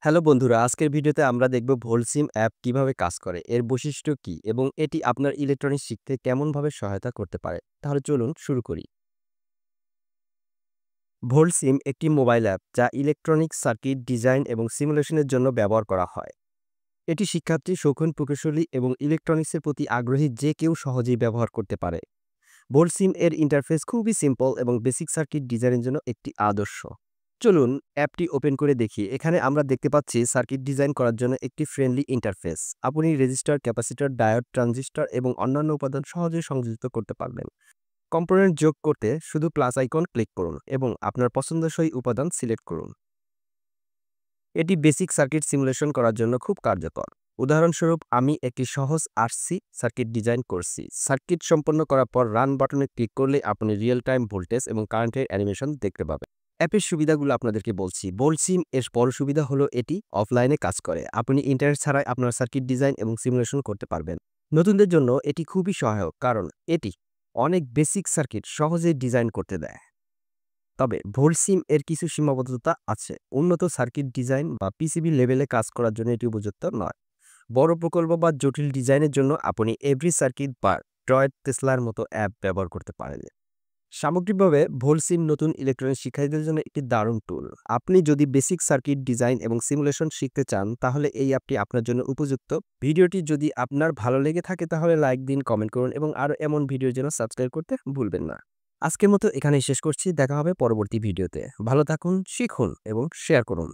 Hello বন্ধুরা, আজকের ভিডিওতে আমরা দেখব ভোলসিম অ্যাপ কিভাবে কাজ করে, এর বৈশিষ্ট্য কি এবং এটি আপনার ইলেকট্রনিক্স শিখতে কেমনভাবে সহায়তা করতে পারে। তাহলে চলুন শুরু করি। ভোলসিম একটি মোবাইল অ্যাপ যা ইলেকট্রনিক সার্কিট ডিজাইন এবং সিমুলেশনের জন্য ব্যবহার করা হয়। এটি শিক্ষার্থী, শৌখিন প্রকৌশলী এবং ইলেকট্রনিক্সের প্রতি আগ্রহী যে কেউ সহজেই ব্যবহার করতে পারে। ভোলসিম এর ইন্টারফেস খুবই সিম্পল এবং বেসিক সার্কিট ডিজাইনের জন্য একটি আদর্শ। চলুন অ্যাপটি ওপেন করে দেখি। এখানে আমরা দেখতে পাচ্ছি সার্কিট ডিজাইন করার জন্য একটি ফ্রেন্ডলি ইন্টারফেস। আপনি রেজিস্টার, ক্যাপাসিটর, ডায়োড, ট্রানজিস্টর এবং অন্যান্য উপাদান সহজেই সংযুক্ত করতে পারবেন। কম্পোনেন্ট যোগ করতে শুধু প্লাস আইকন ক্লিক করুন এবং আপনার পছন্দসই উপাদান সিলেক্ট করুন। এটি বেসিক সার্কিট সিমুলেশন করার জন্য খুব কার্যকর। উদাহরণস্বরূপ, আমি একটি সহজ আরসি সার্কিট ডিজাইন করছি। সার্কিট সম্পন্ন করার পর রান বাটনে ক্লিক করলে আপনি রিয়েল টাইম ভোল্টেজ এবং কারেন্টের অ্যানিমেশন দেখতে পাবেন। অ্যাপের সুবিধাগুলো আপনাদেরকে বলছি। ভোলসিম এর বড় সুবিধা হলো এটি অফলাইনে কাজ করে। আপনি ইন্টারনেট ছাড়াই আপনার সার্কিট ডিজাইন এবং সিমুলেশন করতে পারবেন। নতুনদের জন্য এটি খুবই সহায়ক, কারণ এটি অনেক বেসিক সার্কিট সহজেই ডিজাইন করতে দেয়। তবে ভোলসিম এর কিছু সীমাবদ্ধতা আছে। উন্নত সার্কিট ডিজাইন বা পিসিবি লেভেলে কাজ করার জন্য এটি উপযুক্ত নয়। বড় প্রকল্প বা জটিল ডিজাইনের জন্য আপনি এভরি সার্কিট বা ড্রয়েড টেসলার মতো অ্যাপ ব্যবহার করতে পারেন। সামগ্রিকভাবে ভোলসিম নতুন ইলেকট্রনিক্স শিক্ষার্থীদের জন্য একটি দারুণ টুল। আপনি যদি বেসিক সার্কিট ডিজাইন এবং সিমুলেশন শিখতে চান, তাহলে এই অ্যাপটি আপনার জন্য উপযুক্ত। ভিডিওটি যদি আপনার ভালো লেগে থাকে তাহলে লাইক দিন, কমেন্ট করুন এবং আরও এমন ভিডিওর জন্য সাবস্ক্রাইব করতে ভুলবেন না। আজকের মতো এখানেই শেষ করছি। দেখা হবে পরবর্তী ভিডিওতে। ভালো থাকুন, শিখুন এবং শেয়ার করুন।